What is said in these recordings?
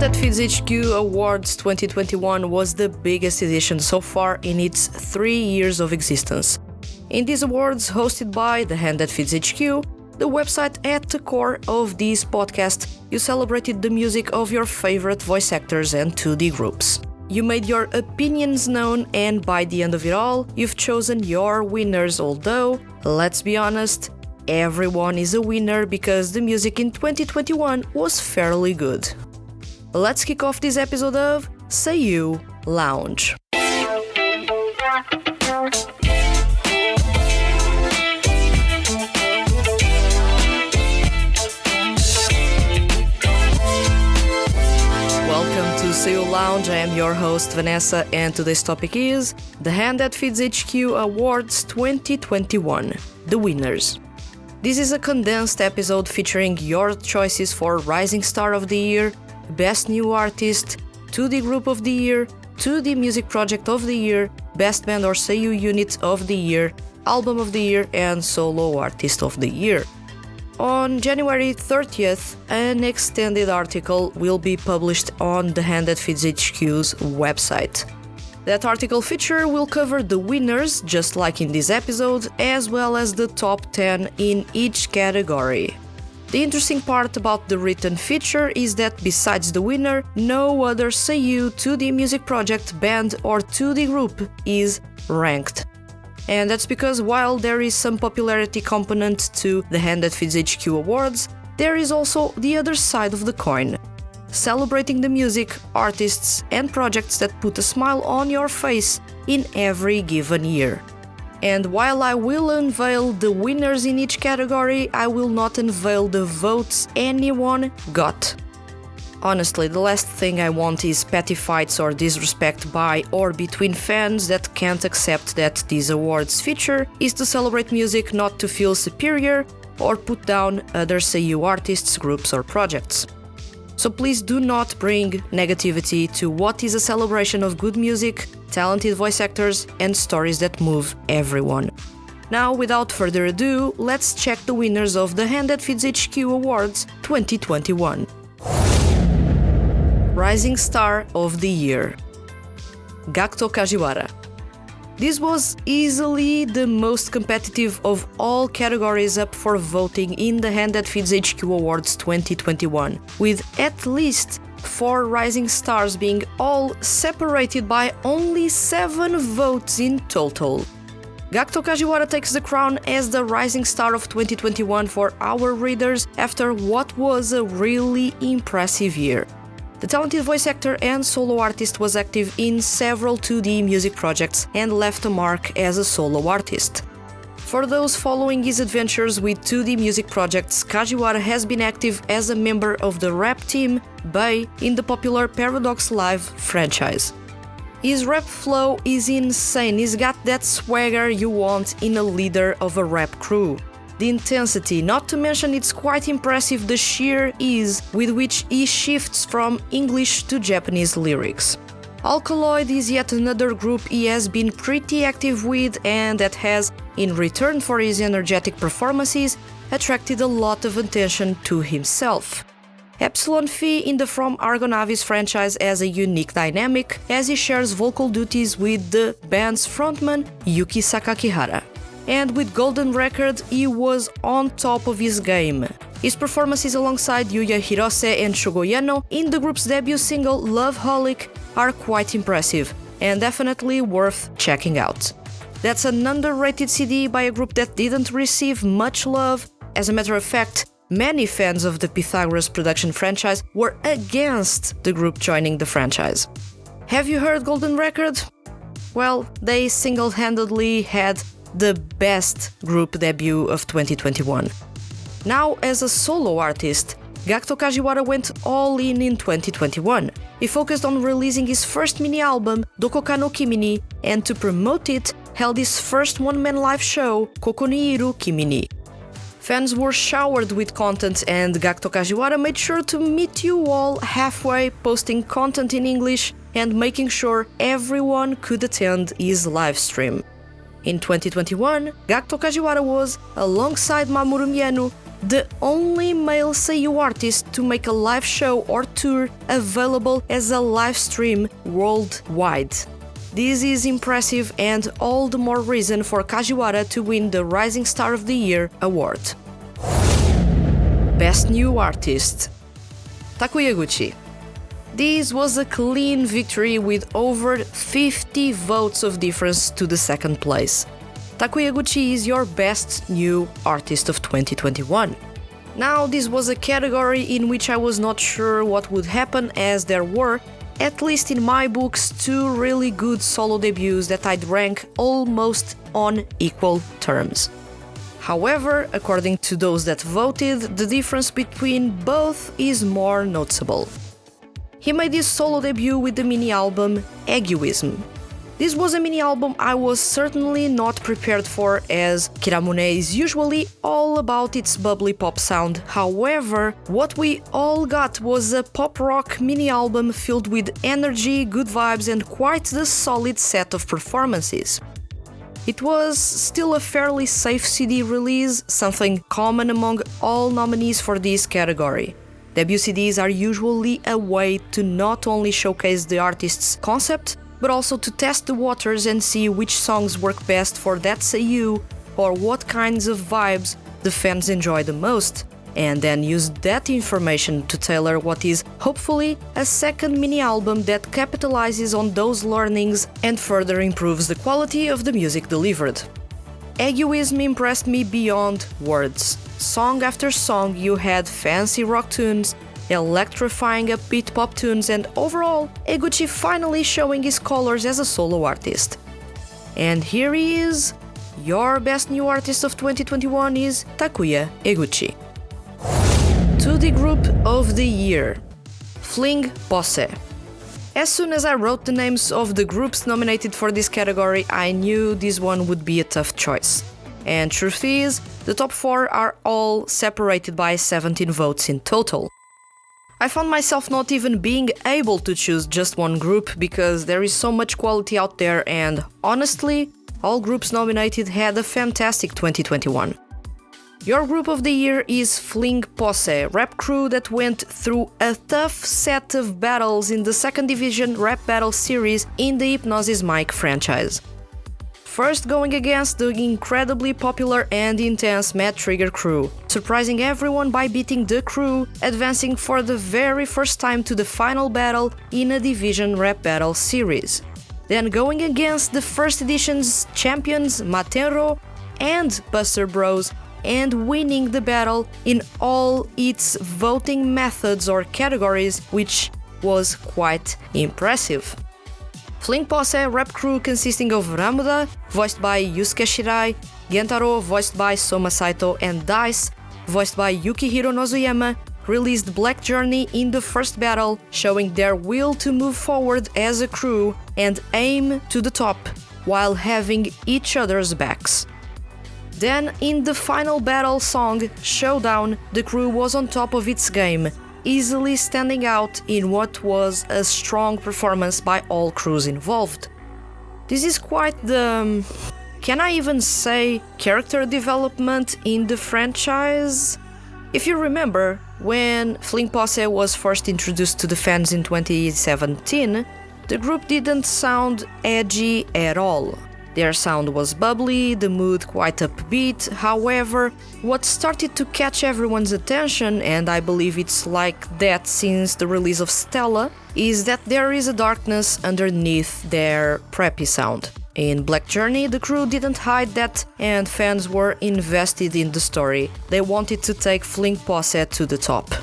That Feeds HQ Awards 2021 was the biggest edition so far in its 3 years of existence. In these awards, hosted by The Hand That Feeds HQ, the website at the core of this podcast, you celebrated the music of your favorite voice actors and 2D groups. You made your opinions known, and by the end of it all, you've chosen your winners, although, let's be honest, everyone is a winner because the music in 2021 was fairly good. Let's kick off this episode of Seiyu Lounge. Welcome to Seiyu Lounge. I am your host Vanessa, and today's topic is The Hand That Feeds HQ Awards 2021, the winners. This is a condensed episode featuring your choices for Rising Star of the Year, Best New Artist, 2D Group of the Year, 2D Music Project of the Year, Best Band or Seiyu Unit of the Year, Album of the Year, and Solo Artist of the Year. On January 30th, an extended article will be published on The Hand That Feeds HQ's website. That article feature will cover the winners, just like in this episode, as well as the top 10 in each category. The interesting part about the written feature is that besides the winner, no other Seiyu 2D music project, band or 2D group is ranked. And that's because while there is some popularity component to The Hand That Feeds HQ Awards, there is also the other side of the coin. Celebrating the music, artists and projects that put a smile on your face in every given year. And while I will unveil the winners in each category, I will not unveil the votes anyone got. Honestly, the last thing I want is petty fights or disrespect by or between fans that can't accept that these awards feature is to celebrate music, not to feel superior or put down other Seiyu artists, groups or projects. So please do not bring negativity to what is a celebration of good music, talented voice actors, and stories that move everyone. Now, without further ado, let's check the winners of The Hand That Feeds HQ Awards 2021. Rising Star of the Year, Gakuto Kajiwara. This was easily the most competitive of all categories up for voting in The Hand That Feeds HQ Awards 2021, with at least 4 rising stars being all separated by only 7 votes in total. Gakuto Kajiwara takes the crown as the Rising Star of 2021 for our readers after what was a really impressive year. The talented voice actor and solo artist was active in several 2D music projects and left a mark as a solo artist. For those following his adventures with 2D music projects, Kajiwara has been active as a member of the rap team Bay in the popular Paradox Live franchise. His rap flow is insane, he's got that swagger you want in a leader of a rap crew. The intensity, not to mention it's quite impressive the sheer ease with which he shifts from English to Japanese lyrics. Alkaloid is yet another group he has been pretty active with and that has, in return for his energetic performances, attracted a lot of attention to himself. Epsilon Phi in the From Argonavis franchise has a unique dynamic as he shares vocal duties with the band's frontman Yuki Sakakihara. And with Golden Record, he was on top of his game. His performances alongside Yuya Hirose and Shugo Yano in the group's debut single Loveholic are quite impressive and definitely worth checking out. That's an underrated CD by a group that didn't receive much love. As a matter of fact, many fans of the Pythagoras production franchise were against the group joining the franchise. Have you heard Golden Record? Well, they single-handedly had the best group debut of 2021. Now, as a solo artist, Gakuto Kajiwara went all in 2021. He focused on releasing his first mini-album, Dokoka no Kimi, and to promote it, held his first one-man live show, Koko ni Iru Kimi ni. Fans were showered with content and Gakuto Kajiwara made sure to meet you all halfway, posting content in English and making sure everyone could attend his live stream. In 2021, Gakuto Kajiwara was, alongside Mamoru Miyano, the only male seiyuu artist to make a live show or tour available as a live stream worldwide. This is impressive and all the more reason for Kajiwara to win the Rising Star of the Year award. Best New Artist: Takuya Guchi. This was a clean victory with over 50 votes of difference to the second place. Takuya Guchi is your Best New Artist of 2021. Now, this was a category in which I was not sure what would happen, as there were, at least in my books, two really good solo debuts that I'd rank almost on equal terms. However, according to those that voted, the difference between both is more noticeable. He made his solo debut with the mini-album Egoism. This was a mini-album I was certainly not prepared for, as Kiramune is usually all about its bubbly pop sound. However, what we all got was a pop-rock mini-album filled with energy, good vibes and quite the solid set of performances. It was still a fairly safe CD release, something common among all nominees for this category. Debut CDs are usually a way to not only showcase the artist's concept, but also to test the waters and see which songs work best for that seiyuu or what kinds of vibes the fans enjoy the most, and then use that information to tailor what is hopefully a second mini-album that capitalizes on those learnings and further improves the quality of the music delivered. Egoism impressed me beyond words. Song after song you had fancy rock tunes, electrifying upbeat pop tunes, and overall, Eguchi finally showing his colors as a solo artist. And here he is, your Best New Artist of 2021 is Takuya Eguchi. 2D Group of the Year: Fling Posse. As soon as I wrote the names of the groups nominated for this category, I knew this one would be a tough choice. And truth is, the top 4 are all separated by 17 votes in total. I found myself not even being able to choose just one group because there is so much quality out there, and honestly, all groups nominated had a fantastic 2021. Your group of the year is Fling Posse, rap crew that went through a tough set of battles in the second division rap battle series in the Hypnosis Mic franchise. First going against the incredibly popular and intense Mad Trigger crew, surprising everyone by beating the crew, advancing for the very first time to the final battle in a division rap battle series. Then going against the first edition's champions Matenro and Buster Bros, and winning the battle in all its voting methods or categories, which was quite impressive. Fling Posse rap crew consisting of Ramuda, voiced by Yusuke Shirai, Gentaro, voiced by Soma Saito, and Dice, voiced by Yukihiro Nozuyama, released Black Journey in the first battle, showing their will to move forward as a crew and aim to the top while having each other's backs. Then, in the final battle song, Showdown, the crew was on top of its game, easily standing out in what was a strong performance by all crews involved. This is quite the, can I even say, character development in the franchise? If you remember, when Fling Posse was first introduced to the fans in 2017, the group didn't sound edgy at all. Their sound was bubbly, the mood quite upbeat. However, what started to catch everyone's attention, and I believe it's like that since the release of Stella, is that there is a darkness underneath their preppy sound. In Black Journey, the crew didn't hide that, and fans were invested in the story. They wanted to take Fling Posse to the top.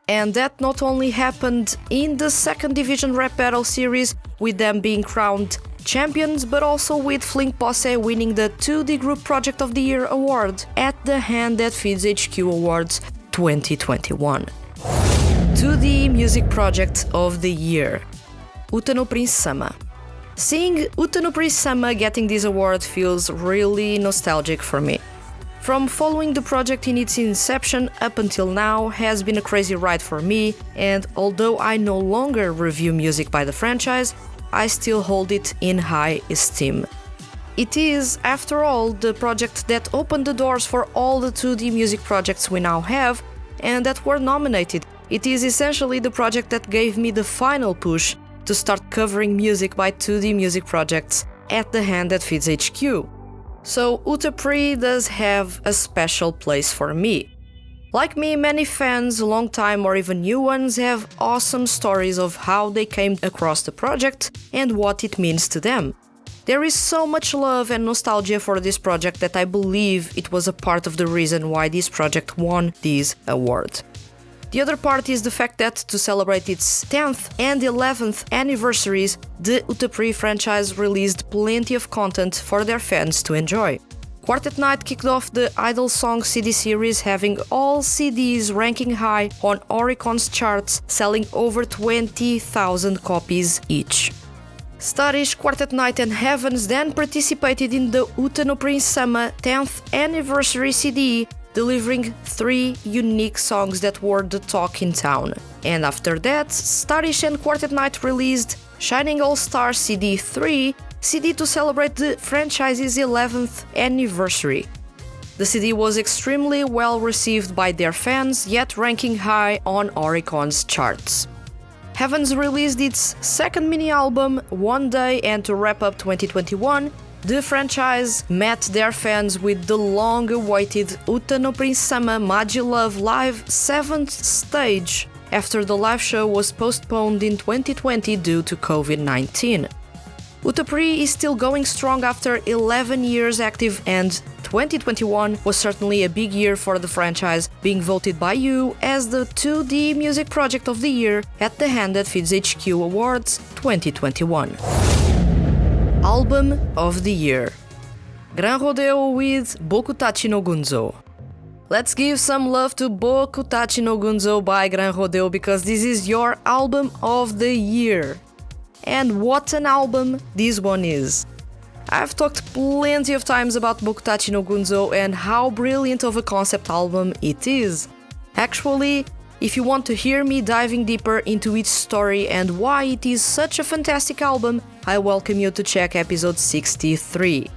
And that not only happened in the second division rap battle series, with them being crowned champions, but also with Fling Posse winning the 2D Group Project of the Year award at the Hand That Feeds HQ Awards 2021. 2D Music Project of the Year: Uta no Prince Sama. Seeing Uta no Prince Sama getting this award feels really nostalgic for me. From following the project in its inception up until now has been a crazy ride for me, and although I no longer review music by the franchise, I still hold it in high esteem. It is, after all, the project that opened the doors for all the 2D music projects we now have and that were nominated. It is essentially the project that gave me the final push to start covering music by 2D music projects at the Hand That Feeds HQ. So Utapri does have a special place for me. Like me, many fans, long-time or even new ones, have awesome stories of how they came across the project and what it means to them. There is so much love and nostalgia for this project that I believe it was a part of the reason why this project won this award. The other part is the fact that to celebrate its 10th and 11th anniversaries, the Utapri franchise released plenty of content for their fans to enjoy. Quartet Night kicked off the Idol Song CD series, having all CDs ranking high on Oricon's charts, selling over 20,000 copies each. Starish, Quartet Night and Heavens then participated in the Uta no Prince Sama 10th anniversary CD, delivering 3 unique songs that were the talk in town. And after that, Starish and Quartet Night released Shining All Star CD 3, CD to celebrate the franchise's 11th anniversary. The CD was extremely well received by their fans, yet ranking high on Oricon's charts. Heavens released its second mini-album, One Day, and to wrap up 2021, the franchise met their fans with the long-awaited Uta no Prince Sama Magi Love Live 7th stage, after the live show was postponed in 2020 due to COVID-19. Utapri is still going strong after 11 years active, and 2021 was certainly a big year for the franchise, being voted by you as the 2D Music Project of the Year at the Hand That Feeds HQ Awards 2021. Album of the Year: Gran Rodeo with Bokutachi no Gunzo. Let's give some love to Bokutachi no Gunzo by Gran Rodeo, because this is your album of the year. And what an album this one is! I've talked plenty of times about Bokutachi no Gunzo and how brilliant of a concept album it is. Actually, if you want to hear me diving deeper into its story and why it is such a fantastic album, I welcome you to check episode 63.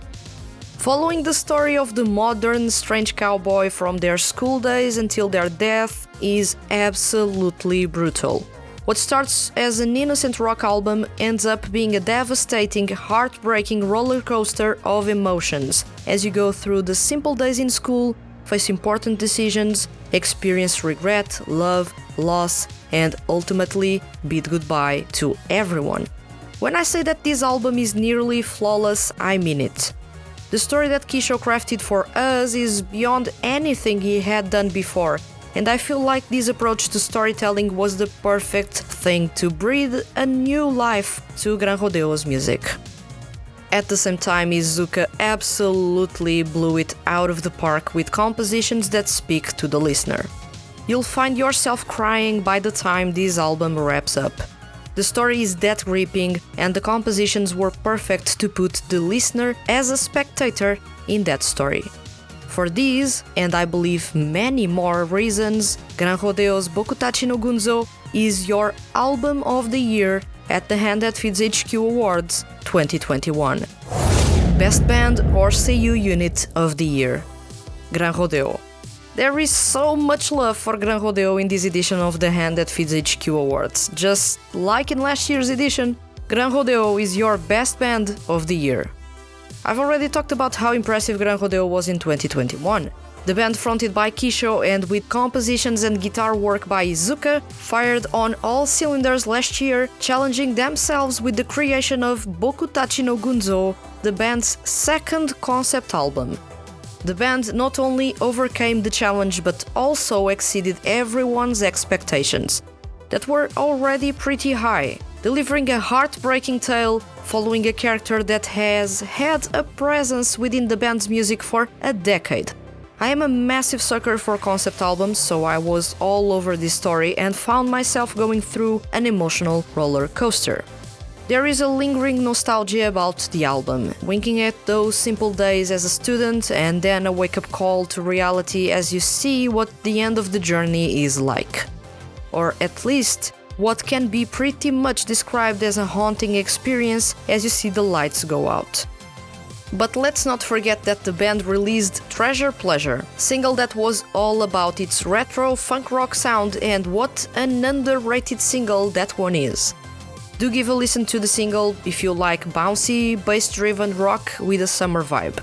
Following the story of the modern strange cowboy from their school days until their death is absolutely brutal. What starts as an innocent rock album ends up being a devastating, heartbreaking roller coaster of emotions as you go through the simple days in school, face important decisions, experience regret, love, loss, and ultimately bid goodbye to everyone. When I say that this album is nearly flawless, I mean it. The story that Kisho crafted for us is beyond anything he had done before, and I feel like this approach to storytelling was the perfect thing to breathe a new life to Gran Rodeo's music. At the same time, Iizuka absolutely blew it out of the park with compositions that speak to the listener. You'll find yourself crying by the time this album wraps up. The story is that gripping, and the compositions were perfect to put the listener as a spectator in that story. For these, and I believe many more reasons, Gran Rodeo's Bokutachi no Gunzo is your album of the year at the Hand That Feeds HQ Awards 2021. Best Band or Seiyuu Unit of the Year: Gran Rodeo. There is so much love for Gran Rodeo in this edition of the Hand That Feeds HQ Awards. Just like in last year's edition, Gran Rodeo is your Best Band of the Year. I've already talked about how impressive Gran Rodeo was in 2021. The band, fronted by Kisho and with compositions and guitar work by Iizuka, fired on all cylinders last year, challenging themselves with the creation of Bokutachi no Gunzo, the band's second concept album. The band not only overcame the challenge but also exceeded everyone's expectations, that were already pretty high, delivering a heartbreaking tale following a character that has had a presence within the band's music for a decade. I am a massive sucker for concept albums, so I was all over this story and found myself going through an emotional roller coaster. There is a lingering nostalgia about the album, winking at those simple days as a student, and then a wake-up call to reality as you see what the end of the journey is like. Or at least, what can be pretty much described as a haunting experience as you see the lights go out. But let's not forget that the band released Treasure Pleasure, single that was all about its retro funk rock sound, and what an underrated single that one is. Do give a listen to the single if you like bouncy, bass-driven rock with a summer vibe.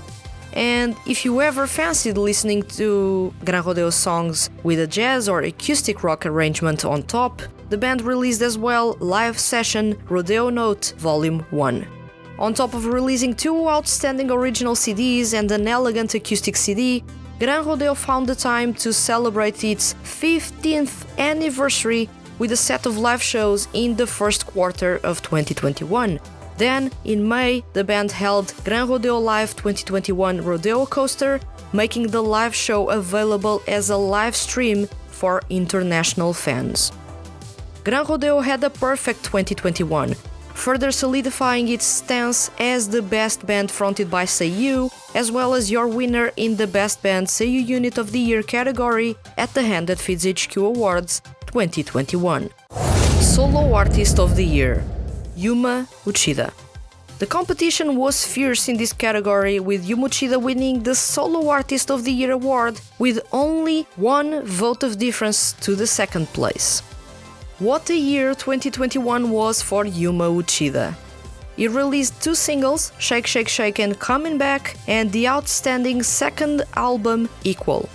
And if you ever fancied listening to Gran Rodeo songs with a jazz or acoustic rock arrangement on top, the band released as well Live Session Rodeo Note Volume 1. On top of releasing 2 outstanding original CDs and an elegant acoustic CD, Gran Rodeo found the time to celebrate its 15th anniversary with a set of live shows in the first quarter of 2021. Then, in May, the band held Gran Rodeo Live 2021 Rodeo Coaster, making the live show available as a live stream for international fans. Gran Rodeo had a perfect 2021, further solidifying its stance as the best band fronted by Seiyu, as well as your winner in the Best Band Seiyu Unit of the Year category at the Hand That Feeds HQ Awards 2021. Solo Artist of the Year, Yuma Uchida. The competition was fierce in this category, with Yuma Uchida winning the Solo Artist of the Year award with only 1 vote of difference to the second place. What a year 2021 was for Yuma Uchida. He released 2 singles, Shake Shake Shake and Coming Back, and the outstanding second album, Equal.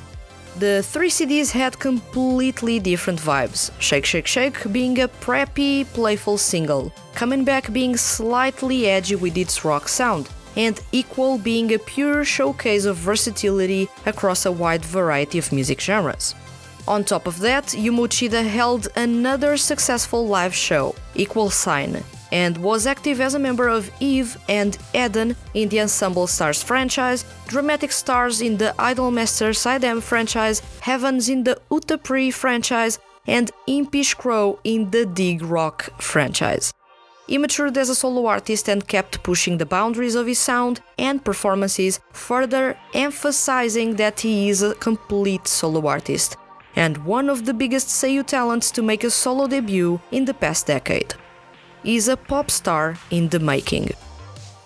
The 3 CDs had completely different vibes, Shake Shake Shake being a preppy, playful single, Coming Back being slightly edgy with its rock sound, and Equal being a pure showcase of versatility across a wide variety of music genres. On top of that, Yuma Uchida held another successful live show, Equal Sign, and was active as a member of Eve and Eden in the Ensemble Stars franchise, Dramatic Stars in the Idolmaster Side M franchise, Heavens in the Utapri franchise, and Impish Crow in the Dig Rock franchise. He matured as a solo artist and kept pushing the boundaries of his sound and performances, further emphasizing that he is a complete solo artist, and one of the biggest Seiyu talents to make a solo debut in the past decade. He's a pop star in the making.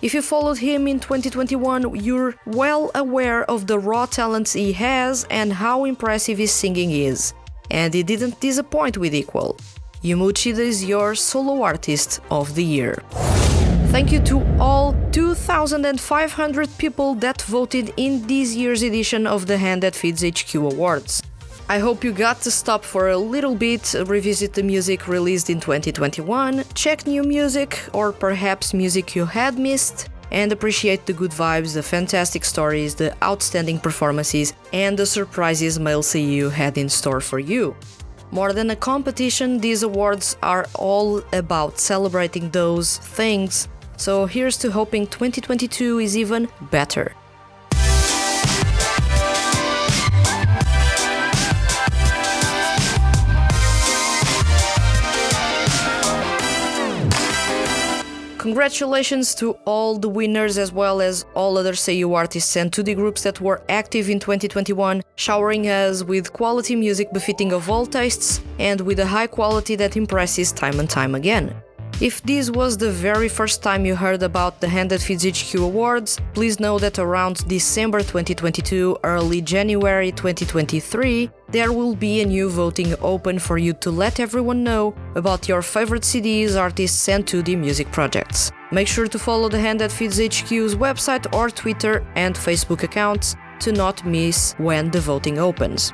If you followed him in 2021, you're well aware of the raw talents he has and how impressive his singing is. And he didn't disappoint with Equal. Yuma Uchida is your Solo Artist of the Year. Thank you to all 2,500 people that voted in this year's edition of the Hand That Feeds HQ Awards. I hope you got to stop for a little bit, revisit the music released in 2021, check new music or perhaps music you had missed, and appreciate the good vibes, the fantastic stories, the outstanding performances, and the surprises Male Seiyu had in store for you. More than a competition, these awards are all about celebrating those things, so here's to hoping 2022 is even better. Congratulations to all the winners as well as all other Seiyu artists and 2D groups that were active in 2021, showering us with quality music befitting of all tastes and with a high quality that impresses time and time again. If this was the very first time you heard about the Hand That Feeds HQ Awards, please know that around December 2022, early January 2023, there will be a new voting open for you to let everyone know about your favorite CDs, artists and 2D music projects. Make sure to follow the Hand That Feeds HQ's website or Twitter and Facebook accounts to not miss when the voting opens.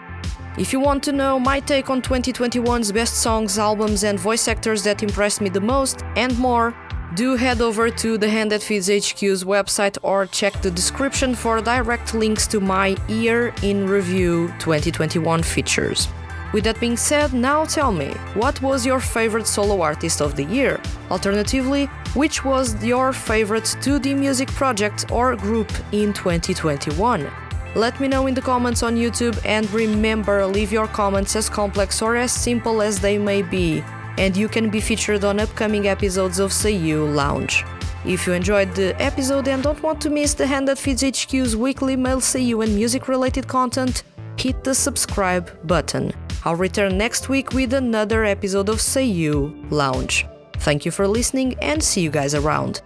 If you want to know my take on 2021's best songs, albums and voice actors that impressed me the most and more, do head over to the Hand That Feeds HQ's website or check the description for direct links to my Year in Review 2021 features. With that being said, now tell me, what was your favorite solo artist of the year? Alternatively, which was your favorite 2D music project or group in 2021? Let me know in the comments on YouTube, and remember, leave your comments as complex or as simple as they may be, and you can be featured on upcoming episodes of Seiyu Lounge. If you enjoyed the episode and don't want to miss the Hand That Feeds HQ's weekly Male Seiyu and music-related content, hit the subscribe button. I'll return next week with another episode of Seiyu Lounge. Thank you for listening and see you guys around.